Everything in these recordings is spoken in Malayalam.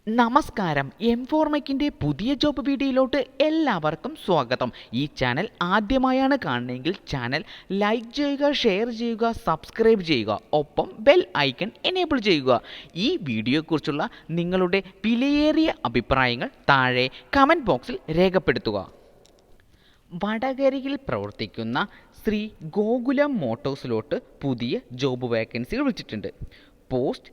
നമസ്കാരം. എംഫോർമക്കിൻ്റെ പുതിയ ജോബ് വീഡിയോയിലോട്ട് എല്ലാവർക്കും സ്വാഗതം. ഈ ചാനൽ ആദ്യമായാണ് കാണുന്നതെങ്കിൽ ചാനൽ ലൈക്ക് ചെയ്യുക, ഷെയർ ചെയ്യുക, സബ്സ്ക്രൈബ് ചെയ്യുക, ഒപ്പം ബെൽ ഐക്കൺ എനേബിൾ ചെയ്യുക. ഈ വീഡിയോയെക്കുറിച്ചുള്ള നിങ്ങളുടെ വിലയേറിയ അഭിപ്രായങ്ങൾ താഴെ കമൻറ്റ് ബോക്സിൽ രേഖപ്പെടുത്തുക. വടകരയിൽ പ്രവർത്തിക്കുന്ന ശ്രീ ഗോകുലം മോട്ടോഴ്സിലോട്ട് പുതിയ ജോബ് വേക്കൻസികൾ വിളിച്ചിട്ടുണ്ട്. Post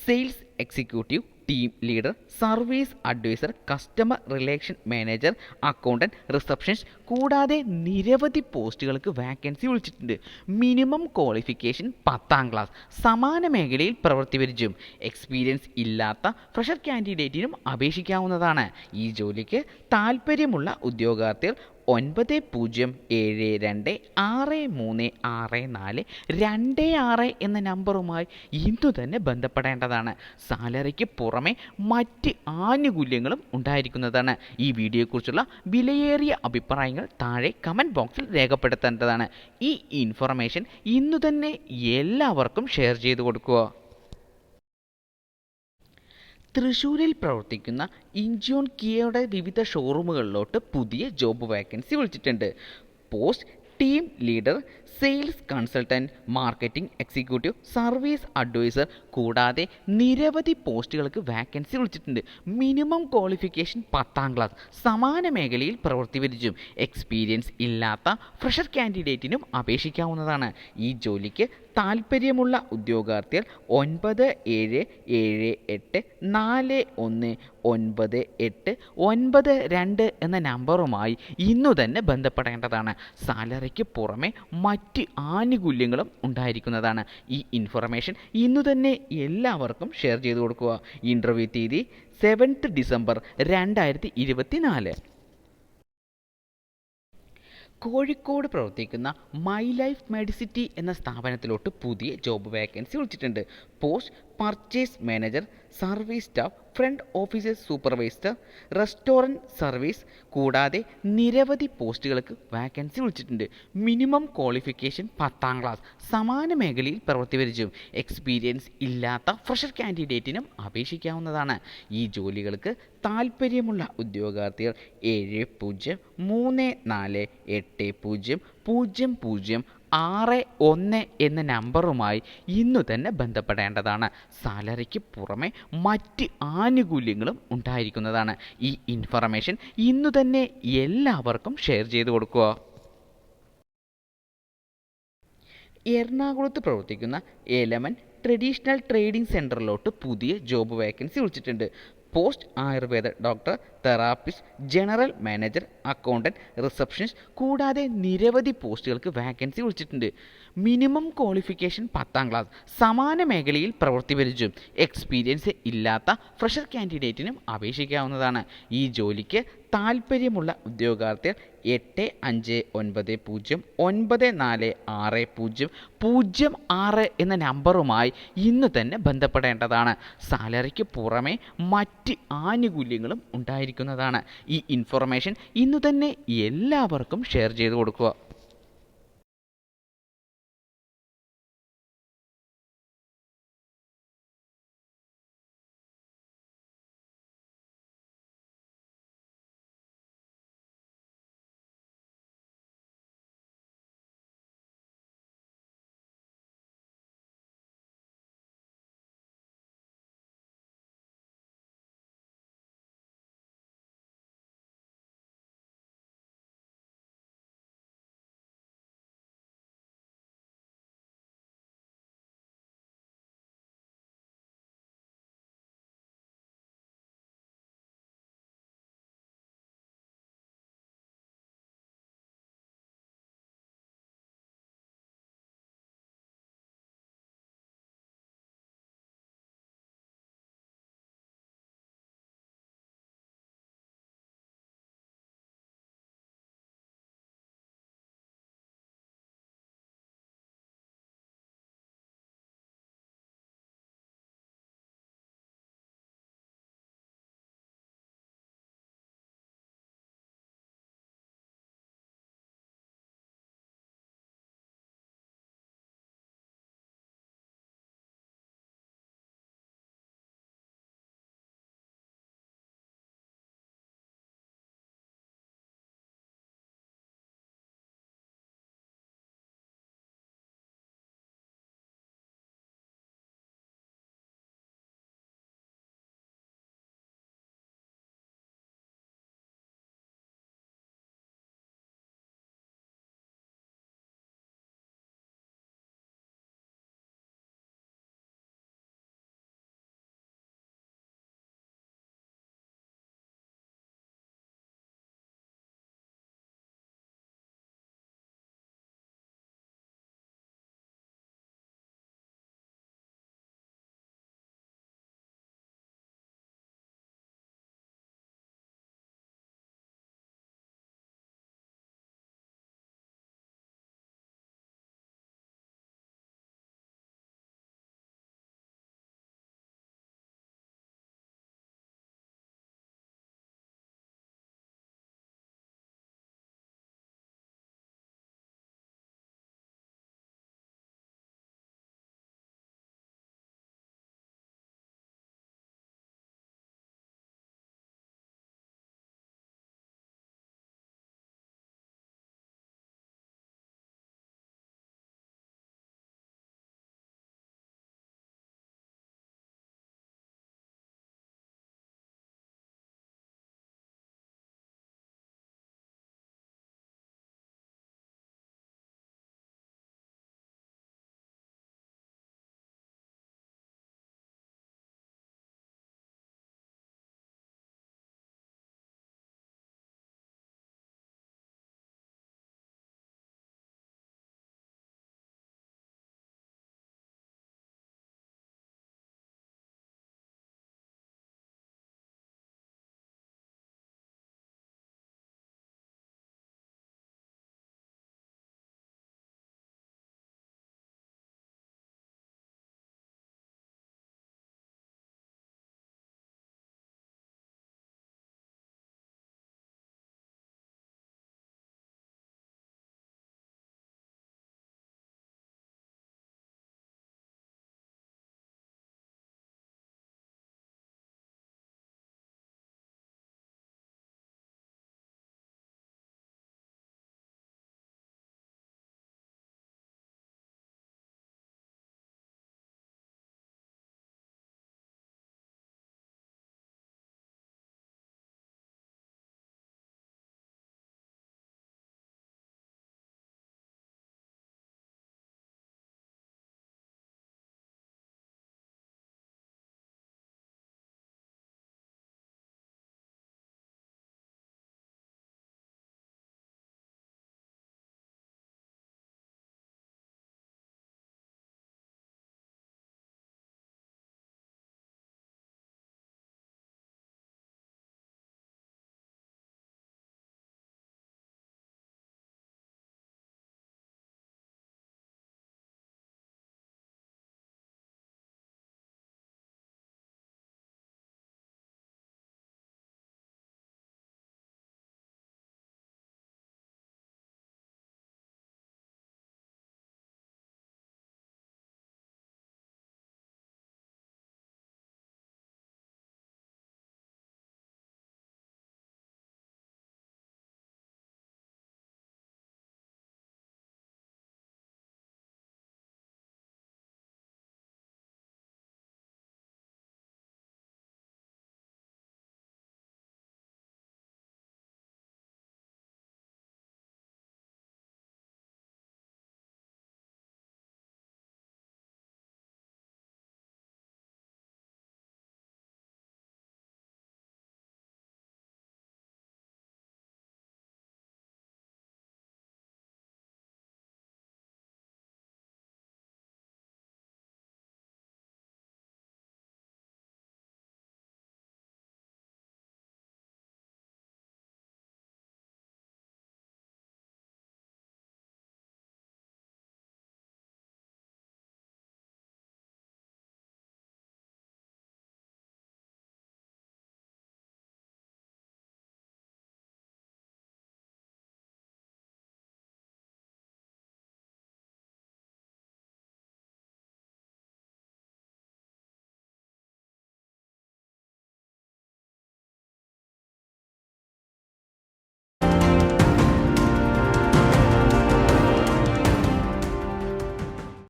sales executive, team leader, service adviser, customer relation manager, accountant, receptionist കൂടാതെ നിരവധി പോസ്റ്റുകൾക്ക് വാക്കൻസി വിളിച്ചിട്ടുണ്ട്. മിനിമം ക്വാളിഫിക്കേഷൻ 10ാം ക്ലാസ്. സമാന മേഖലയിൽ പ്രവൃത്തി പരിചയം. എക്സ്പീരിയൻസ് ഇല്ലാത്ത ഫ്രഷർ കാൻഡിഡേറ്റിനും അപേക്ഷിക്കാവുന്നതാണ്. ഈ ജോലിക്ക് താൽപ്പര്യമുള്ള ഉദ്യോഗാർത്ഥികൾ 9002636426 എന്ന നമ്പറുമായി ഇന്നു തന്നെ ബന്ധപ്പെടേണ്ടതാണ്. സാലറിക്ക് പുറമെ മറ്റ് ആനുകൂല്യങ്ങളും ഉണ്ടായിരിക്കുന്നതാണ്. ഈ വീഡിയോയെക്കുറിച്ചുള്ള വിലയേറിയ അഭിപ്രായങ്ങൾ താഴെ കമൻറ്റ് ബോക്സിൽ രേഖപ്പെടുത്തേണ്ടതാണ്. ഈ ഇൻഫർമേഷൻ ഇന്നു തന്നെ എല്ലാവർക്കും ഷെയർ ചെയ്തു കൊടുക്കുക. തൃശ്ശൂരിൽ പ്രവർത്തിക്കുന്ന ഇഞ്ചോൺ കിയയുടെ വിവിധ ഷോറൂമുകളിലോട്ട് പുതിയ ജോബ് വാക്കൻസി വിളിച്ചിട്ടുണ്ട്. Post team leader, sales consultant, marketing executive, service adviser കൂടാതെ നിരവധി പോസ്റ്റുകൾക്ക് വാക്കൻസി വിളിച്ചിട്ടുണ്ട്. മിനിമം ക്വാളിഫിക്കേഷൻ 10ാം ക്ലാസ്. സമാന മേഖലയിൽ പ്രവൃത്തി പരിചയം. എക്സ്പീരിയൻസ് ഇല്ലാത്ത ഫ്രഷർ കാൻഡിഡേറ്റിനും അപേക്ഷിക്കാവുന്നതാണ്. ഈ ജോലിക്ക് താൽപ്പര്യമുള്ള ഉദ്യോഗാർത്ഥികൾ 9778419892 എന്ന നമ്പറുമായി ഇന്നു തന്നെ ബന്ധപ്പെടേണ്ടതാണ്. സാലറിക്ക് പുറമെ മറ്റ് ആനുകൂല്യങ്ങളും ഉണ്ടായിരിക്കുന്നതാണ്. ഈ ഇൻഫർമേഷൻ ഇന്നു തന്നെ എല്ലാവർക്കും ഷെയർ ചെയ്തു കൊടുക്കുക. ഇൻ്റർവ്യൂ തീയതി 7th ഡിസംബർ 2024. കോഴിക്കോട് പ്രവർത്തിക്കുന്ന മൈ ലൈഫ് മെഡിസിറ്റി എന്ന സ്ഥാപനത്തിലോട്ട് പുതിയ ജോബ് വേക്കൻസി വിളിച്ചിട്ടുണ്ട്. Post purchase manager, service staff, front office supervisor, restaurant service കൂടാതെ നിരവധി പോസ്റ്റുകൾക്ക് വാക്കൻസി വിളിച്ചിട്ടുണ്ട്. മിനിമം ക്വാളിഫിക്കേഷൻ 10ാം ക്ലാസ്. സമാന മേഖലയിൽ പ്രവൃത്തി പരിചയം. എക്സ്പീരിയൻസ് ഇല്ലാത്ത ഫ്രഷർ കാൻഡിഡേറ്റിനും അപേക്ഷിക്കാവുന്നതാണ്. ഈ ജോലികൾക്ക് താൽപ്പര്യമുള്ള ഉദ്യോഗാർത്ഥികൾ 7034800061 എന്ന നമ്പറുമായി ഇന്നു തന്നെ ബന്ധപ്പെടേണ്ടതാണ്. സാലറിക്ക് പുറമെ മറ്റ് ആനുകൂല്യങ്ങളും ഉണ്ടായിരിക്കുന്നതാണ്. ഈ ഇൻഫർമേഷൻ ഇന്നു തന്നെ എല്ലാവർക്കും ഷെയർ ചെയ്തു കൊടുക്കുക. എറണാകുളത്ത് പ്രവർത്തിക്കുന്ന എലമൻ ട്രഡീഷണൽ ട്രേഡിംഗ് സെൻറ്ററിലോട്ട് പുതിയ ജോബ് വേക്കൻസി വിളിച്ചിട്ടുണ്ട്. Post Ayurveda doctor, therapist, general manager, accountant, receptionist കൂടാതെ നിരവധി പോസ്റ്റുകൾക്ക് വാക്കൻസി വിളിച്ചിട്ടുണ്ട്. മിനിമം ക്വാളിഫിക്കേഷൻ 10ാം ക്ലാസ്. സമാന മേഖലയിൽ പ്രവൃത്തി പരിചയം. എക്സ്പീരിയൻസ് ഇല്ലാത്ത ഫ്രഷർ കാൻഡിഡേറ്റിനും അപേക്ഷിക്കാവുന്നതാണ്. ഈ ജോലിക്ക് താൽപ്പര്യമുള്ള ഉദ്യോഗാർത്ഥികൾ 8590946006 എന്ന നമ്പറുമായി ഇന്നു തന്നെ ബന്ധപ്പെടേണ്ടതാണ്. സാലറിക്ക് പുറമെ മറ്റ് ആനുകൂല്യങ്ങളും ഉണ്ടായിരിക്കുന്നതാണ്. ഈ ഇൻഫർമേഷൻ ഇന്നു തന്നെ എല്ലാവർക്കും ഷെയർ ചെയ്തു കൊടുക്കുക.